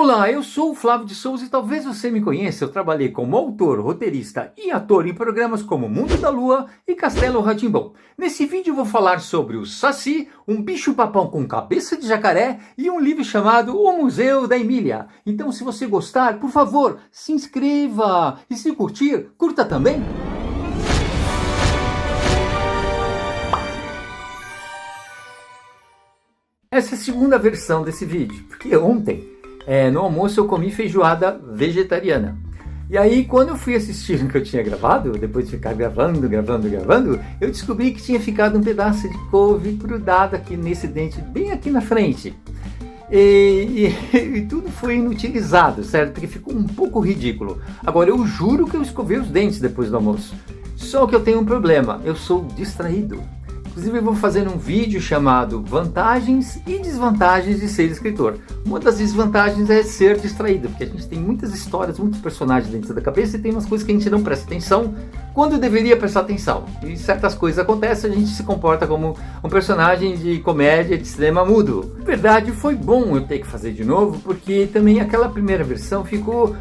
Olá, eu sou o Flávio de Souza e talvez você me conheça. Eu trabalhei como autor, roteirista e ator em programas como Mundo da Lua e Castelo Rá-Tim-Bum. Nesse vídeo eu vou falar sobre o Saci, um bicho-papão com cabeça de jacaré e um livro chamado O Museu da Emília. Então, se você gostar, por favor, se inscreva e se curtir, curta também. Essa é a segunda versão desse vídeo, porque ontem, no almoço, eu comi feijoada vegetariana. E aí, quando eu fui assistir o que eu tinha gravado, depois de ficar gravando, eu descobri que tinha ficado um pedaço de couve grudado aqui nesse dente, bem aqui na frente. E tudo foi inutilizado, certo? Porque ficou um pouco ridículo. Agora, eu juro que eu escovei os dentes depois do almoço. Só que eu tenho um problema, eu sou distraído. Inclusive eu vou fazer um vídeo chamado Vantagens e Desvantagens de Ser Escritor. Uma das desvantagens é ser distraído, porque a gente tem muitas histórias, muitos personagens dentro da cabeça e tem umas coisas que a gente não presta atenção quando deveria prestar atenção. E certas coisas acontecem, a gente se comporta como um personagem de comédia de cinema mudo. Na verdade, foi bom eu ter que fazer de novo, porque também aquela primeira versão ficou,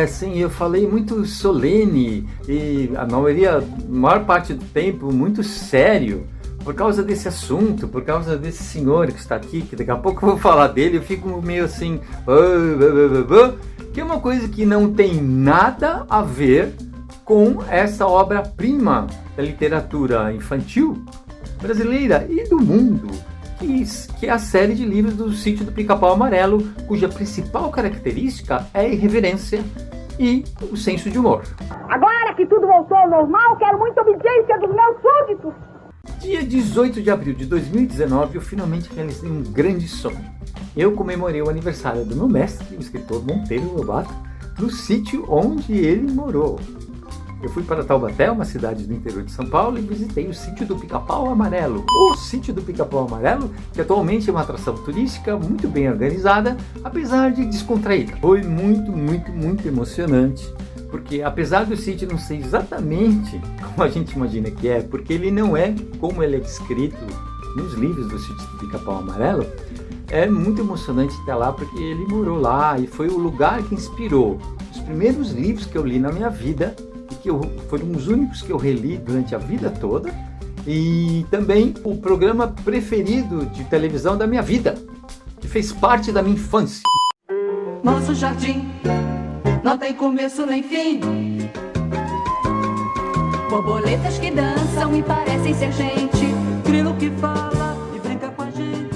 assim, eu falei muito solene e a maior parte do tempo muito sério. Por causa desse assunto, por causa desse senhor que está aqui, que daqui a pouco eu vou falar dele, eu fico meio assim, que é uma coisa que não tem nada a ver com essa obra-prima da literatura infantil brasileira e do mundo, que é a série de livros do Sítio do Pica-Pau Amarelo, cuja principal característica é a irreverência e o senso de humor. Agora que tudo voltou ao normal, quero muita obediência dos meus súditos. Dia 18 de abril de 2019, eu finalmente realizei um grande sonho. Eu comemorei o aniversário do meu mestre, o escritor Monteiro Lobato, no sítio onde ele morou. Eu fui para Taubaté, uma cidade do interior de São Paulo, e visitei o Sítio do Pica-Pau Amarelo. O Sítio do Pica-Pau Amarelo, que atualmente é uma atração turística muito bem organizada, apesar de descontraída. Foi muito emocionante. Porque apesar do sítio não ser exatamente como a gente imagina que é, porque ele não é como ele é descrito nos livros do Sítio do Pica-Pau Amarelo, é muito emocionante estar lá porque ele morou lá e foi o lugar que inspirou os primeiros livros que eu li na minha vida e que foram os únicos que eu reli durante a vida toda, e também o programa preferido de televisão da minha vida, que fez parte da minha infância. Nosso jardim não tem começo nem fim. Borboletas que dançam e parecem ser gente. Grilo que fala e brinca com a gente.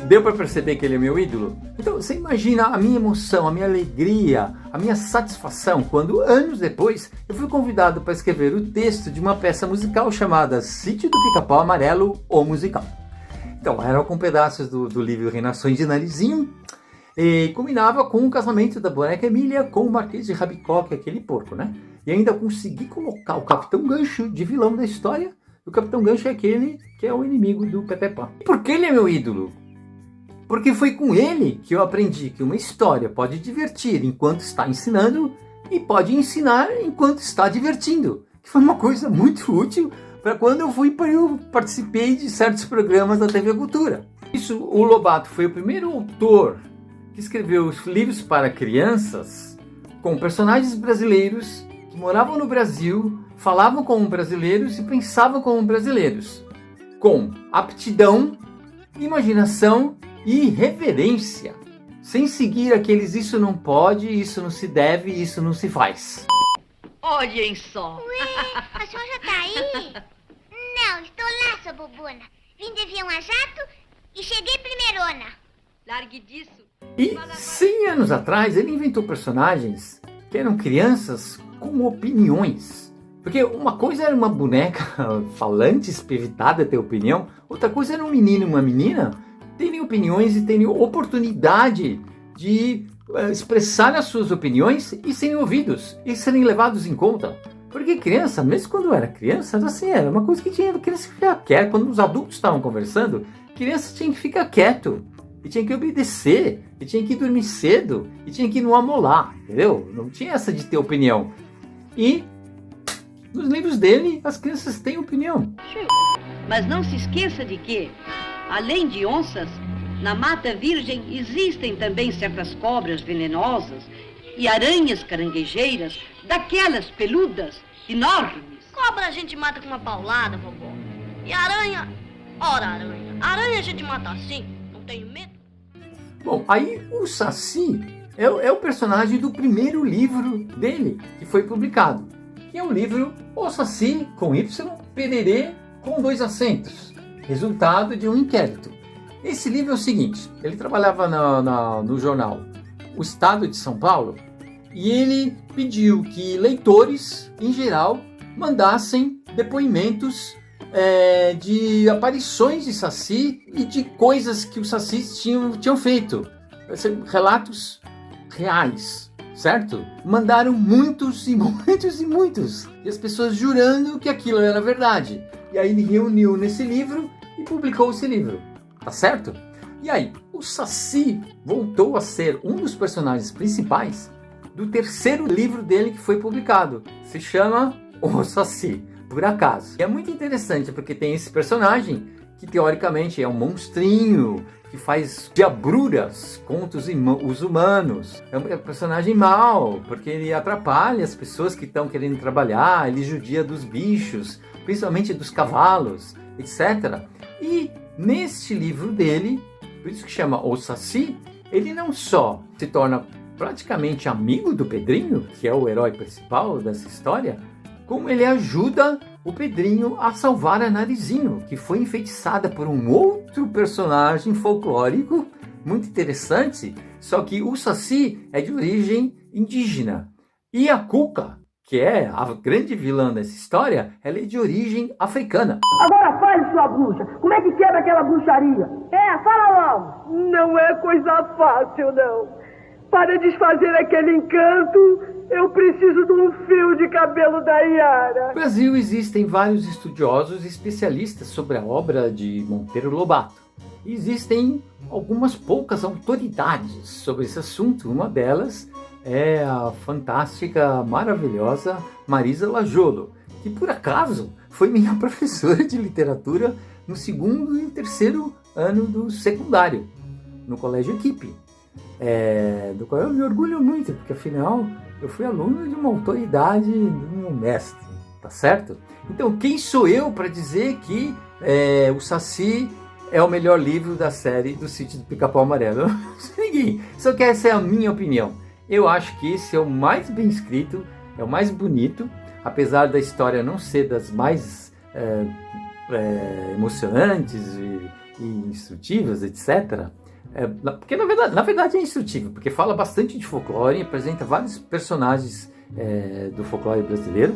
Deu para perceber que ele é meu ídolo? Então você imagina a minha emoção, a minha alegria, a minha satisfação quando anos depois eu fui convidado para escrever o texto de uma peça musical chamada Sítio do Pica-Pau Amarelo, o Musical. Então eram com pedaços do livro Reinações de Narizinho, e combinava com o casamento da boneca Emília com o Marquês de Rabicó, que é aquele porco, né? E ainda consegui colocar o Capitão Gancho de vilão da história. O Capitão Gancho é aquele que é o inimigo do Pepe Pan. Por que ele é meu ídolo? Porque foi com ele que eu aprendi que uma história pode divertir enquanto está ensinando e pode ensinar enquanto está divertindo. Que foi uma coisa muito útil para quando eu participei de certos programas da TV Cultura. Isso, o Lobato foi o primeiro autor que escreveu os livros para crianças com personagens brasileiros que moravam no Brasil, falavam como brasileiros e pensavam como brasileiros, com aptidão, imaginação e reverência, sem seguir aqueles isso não pode, isso não se deve, isso não se faz. Olhem só. Ué, a senhora já tá aí? Não, estou lá, sua bobona. Vim de avião a jato e cheguei primeirona. Largue disso. E 100 anos atrás ele inventou personagens que eram crianças com opiniões. Porque uma coisa era uma boneca falante, espevitada ter opinião, outra coisa era um menino e uma menina terem opiniões e terem oportunidade de expressar as suas opiniões e serem ouvidos e serem levados em conta. Porque criança, mesmo quando era criança, assim, era uma coisa que tinha criança que ficar quieta. Quando os adultos estavam conversando, criança tinha que ficar quieto. E tinha que obedecer, e tinha que dormir cedo, e tinha que não amolar, entendeu? Não tinha essa de ter opinião. E nos livros dele, as crianças têm opinião. Mas não se esqueça de que, além de onças, Na Mata Virgem existem também certas cobras venenosas e aranhas caranguejeiras, daquelas peludas, enormes. Cobra a gente mata com uma paulada, vovó. E aranha? Ora, aranha. Aranha a gente mata assim, não tenho medo. Bom, aí o Saci é o personagem do primeiro livro dele, que foi publicado. Que é o livro O Saci, com Y, Pererê, com 2 acentos. Resultado de um inquérito. Esse livro é o seguinte, ele trabalhava no jornal O Estado de São Paulo, e ele pediu que leitores, em geral, mandassem depoimentos de aparições de Saci e de coisas que os Sacis tinham feito. Relatos reais, certo? Mandaram muitos e muitos e muitos. E as pessoas jurando que aquilo era verdade. E aí ele reuniu nesse livro e publicou esse livro. Tá certo? E aí, o Saci voltou a ser um dos personagens principais do terceiro livro dele que foi publicado. Se chama O Saci, por acaso. E é muito interessante porque tem esse personagem que teoricamente é um monstrinho, que faz diabruras contra os humanos. É um personagem mau, porque ele atrapalha as pessoas que estão querendo trabalhar, ele judia dos bichos, principalmente dos cavalos, etc. E neste livro dele, por isso que chama O Saci, ele não só se torna praticamente amigo do Pedrinho, que é o herói principal dessa história, como ele ajuda o Pedrinho a salvar a Narizinho, que foi enfeitiçada por um outro personagem folclórico muito interessante, só que o Saci é de origem indígena. E a Cuca, que é a grande vilã dessa história, ela é de origem africana. Agora fale, sua bruxa. Como é que quebra aquela bruxaria? Fala logo. Não é coisa fácil, não. Para desfazer aquele encanto, eu preciso de um fio de cabelo da Yara. No Brasil existem vários estudiosos e especialistas sobre a obra de Monteiro Lobato. E existem algumas poucas autoridades sobre esse assunto. Uma delas é a fantástica, maravilhosa Marisa Lajolo, que por acaso foi minha professora de literatura no 2º e 3º ano do secundário, no Colégio Equipe. Do qual eu me orgulho muito, porque afinal eu fui aluno de uma autoridade do meu mestre, tá certo? Então quem sou eu para dizer que o Saci é o melhor livro da série do Sítio do Pica-Pau Amarelo? Eu não sou ninguém, só que essa é a minha opinião. Eu acho que esse é o mais bem escrito, é o mais bonito, apesar da história não ser das mais emocionantes e instrutivas, etc. Porque na verdade é instrutivo, porque fala bastante de folclore, apresenta vários personagens do folclore brasileiro.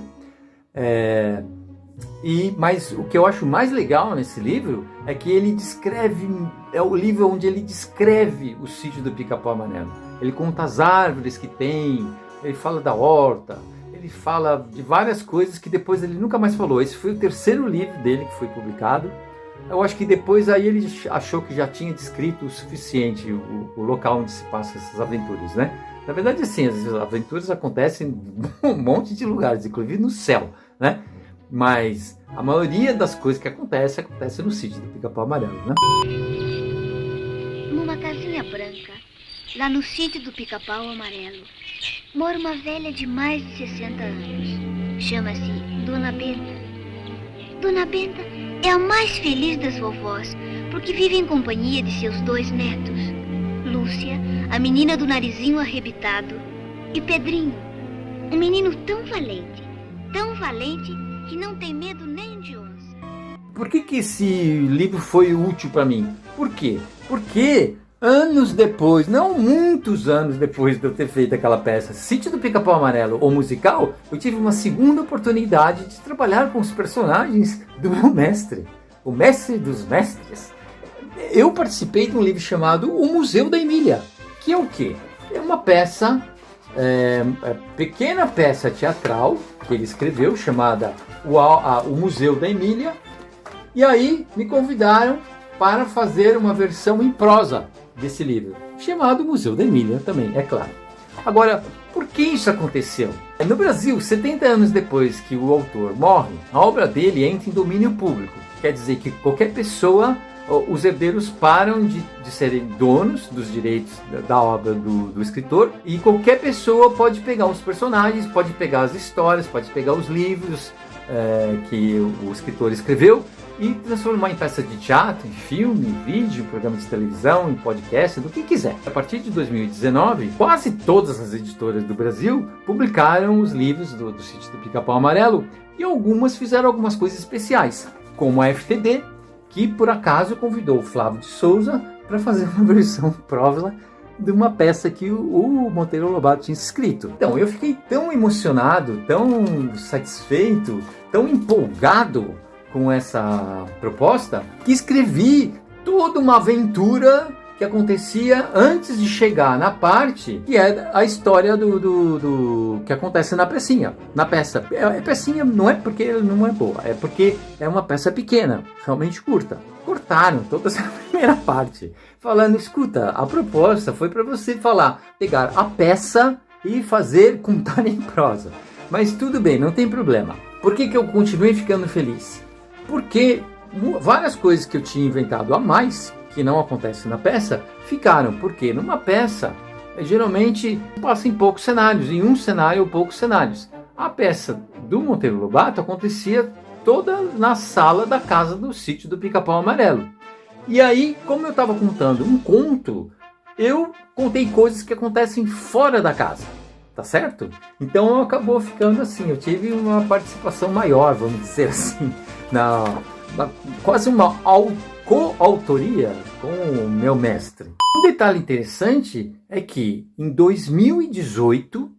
Mas o que eu acho mais legal nesse livro é que ele descreve, é o livro onde ele descreve o Sítio do Pica-Pau Amarelo. Ele conta as árvores que tem, ele fala da horta, ele fala de várias coisas que depois ele nunca mais falou. Esse foi o terceiro livro dele que foi publicado. Eu acho que depois aí ele achou que já tinha descrito o suficiente o local onde se passam essas aventuras, né? Na verdade, assim, as aventuras acontecem em um monte de lugares, inclusive no céu, né? Mas a maioria das coisas que acontece no Sítio do Pica-Pau Amarelo, né? Numa casinha branca, lá no Sítio do Pica-Pau Amarelo, mora uma velha de mais de 60 anos. Chama-se Dona Benta. Dona Benta é a mais feliz das vovós, porque vive em companhia de seus 2 netos. Lúcia, a menina do narizinho arrebitado, e Pedrinho, um menino tão valente que não tem medo nem de onça. Por que esse livro foi útil para mim? Por quê? Porque anos depois, não muitos anos depois de eu ter feito aquela peça Sítio do Pica-Pau Amarelo, o musical, eu tive uma segunda oportunidade de trabalhar com os personagens do meu mestre, o mestre dos mestres. Eu participei de um livro chamado O Museu da Emília, que é o quê? É uma peça, pequena peça teatral que ele escreveu, chamada O Museu da Emília, e aí me convidaram para fazer uma versão em prosa desse livro, chamado Museu da Emília também, é claro. Agora, por que isso aconteceu? No Brasil, 70 anos depois que o autor morre, a obra dele entra em domínio público. Quer dizer que qualquer pessoa, os herdeiros param de serem donos dos direitos da obra do escritor, e qualquer pessoa pode pegar os personagens, pode pegar as histórias, pode pegar os livros que o escritor escreveu e transformar em peça de teatro, em filme, em vídeo, em programa de televisão, em podcast, do que quiser. A partir de 2019, quase todas as editoras do Brasil publicaram os livros do Sítio do Pica-Pau Amarelo, e algumas fizeram algumas coisas especiais, como a FTD, que por acaso convidou o Flávio de Souza para fazer uma versão prosa de uma peça que o Monteiro Lobato tinha escrito. Então eu fiquei tão emocionado, tão satisfeito, tão empolgado com essa proposta, que escrevi toda uma aventura que acontecia antes de chegar na parte que é a história do que acontece na pecinha, na peça. Pecinha não é porque ela não é boa, é porque é uma peça pequena, realmente curta. Cortaram toda essa primeira parte, falando, escuta, a proposta foi para você pegar a peça e contar em prosa. Mas tudo bem, não tem problema. Por que eu continuei ficando feliz? Porque várias coisas que eu tinha inventado a mais, que não acontecem na peça, ficaram. Porque numa peça, geralmente passa em poucos cenários, em um cenário ou poucos cenários. A peça do Monteiro Lobato acontecia toda na sala da casa do Sítio do Pica-Pau Amarelo. E aí, como eu estava contando um conto, eu contei coisas que acontecem fora da casa. Tá certo? Então acabou ficando assim, eu tive uma participação maior, vamos dizer assim, quase uma coautoria com o meu mestre. Um detalhe interessante é que em 2018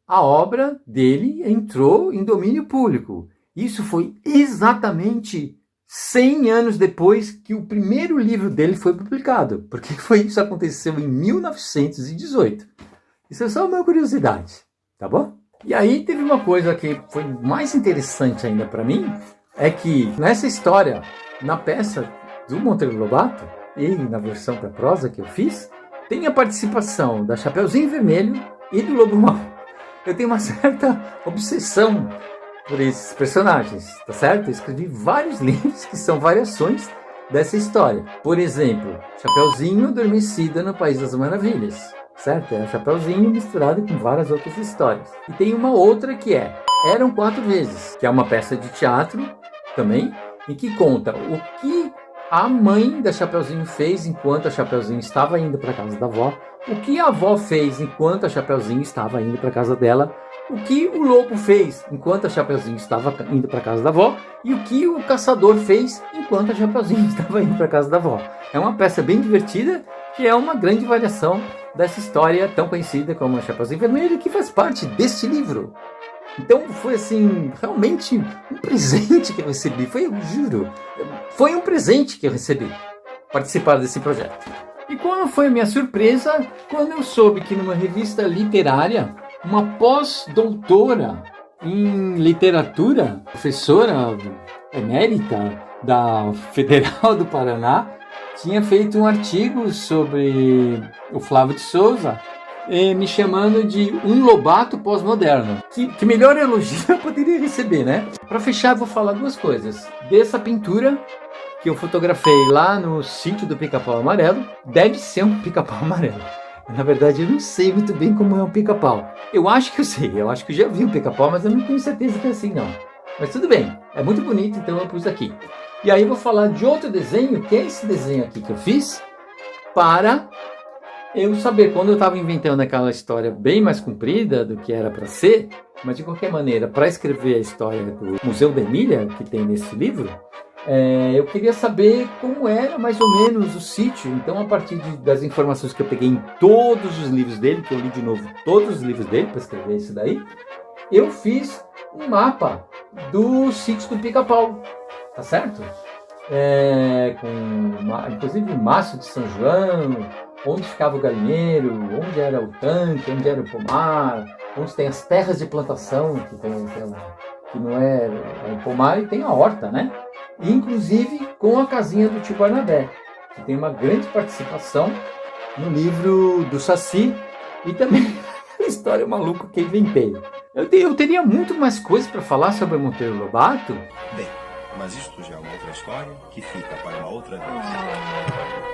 a obra dele entrou em domínio público. Isso foi exatamente 100 anos depois que o primeiro livro dele foi publicado, porque isso aconteceu em 1918. Isso é só uma curiosidade, tá bom? E aí teve uma coisa que foi mais interessante ainda para mim, é que nessa história, na peça do Monteiro Lobato e na versão para prosa que eu fiz, tem a participação da Chapeuzinho Vermelho e do Lobo Mau. Eu tenho uma certa obsessão por esses personagens, tá certo? Eu escrevi vários livros que são variações dessa história. Por exemplo, Chapeuzinho Adormecida no País das Maravilhas. Certo? É o Chapeuzinho misturado com várias outras histórias. E tem uma outra que Eram 4 Vezes, que é uma peça de teatro também, em que conta o que a mãe da Chapeuzinho fez enquanto a Chapeuzinho estava indo para a casa da avó, o que a avó fez enquanto a Chapeuzinho estava indo para a casa dela, o que o lobo fez enquanto a Chapeuzinho estava indo para a casa da avó e o que o caçador fez enquanto a Chapeuzinho estava indo para a casa da avó. É uma peça bem divertida, que é uma grande variação dessa história tão conhecida como a Chapeuzinho Vermelho, que faz parte deste livro. Então foi assim, realmente um presente que eu recebi, eu juro, foi um presente que eu recebi participar desse projeto. E qual foi a minha surpresa quando eu soube que numa revista literária, uma pós-doutora em literatura, professora emérita da Federal do Paraná, tinha feito um artigo sobre o Flávio de Souza, me chamando de um Lobato pós-moderno. Que melhor elogio eu poderia receber, né? Para fechar, vou falar 2 coisas. Dessa pintura que eu fotografei lá no Sítio do Pica-Pau Amarelo, deve ser um pica-pau amarelo. Na verdade, eu não sei muito bem como é um pica-pau. Eu acho que eu sei, eu acho que eu já vi um pica-pau, mas eu não tenho certeza que é assim, não. Mas tudo bem, é muito bonito, então eu pus aqui. E aí eu vou falar de outro desenho, que é esse desenho aqui que eu fiz, para eu saber, quando eu estava inventando aquela história bem mais comprida do que era para ser, mas de qualquer maneira, para escrever a história do Museu da Emília, que tem nesse livro, eu queria saber como era mais ou menos o sítio. Então, a partir das informações que eu peguei em todos os livros dele, que eu li de novo todos os livros dele para escrever esse daí, eu fiz um mapa do Sítio do Pica-Pau, tá certo? Inclusive o Maço de São João, onde ficava o galinheiro, onde era o tanque, onde era o pomar, onde tem as terras de plantação, que não é um pomar, e tem a horta, né? E, inclusive com a casinha do tio Barnabé, que tem uma grande participação no livro do Saci, e também a história maluca que eu inventei. Eu teria muito mais coisas para falar sobre o Monteiro Lobato. Bem, Mas isto já é uma outra história que fica para uma outra vez.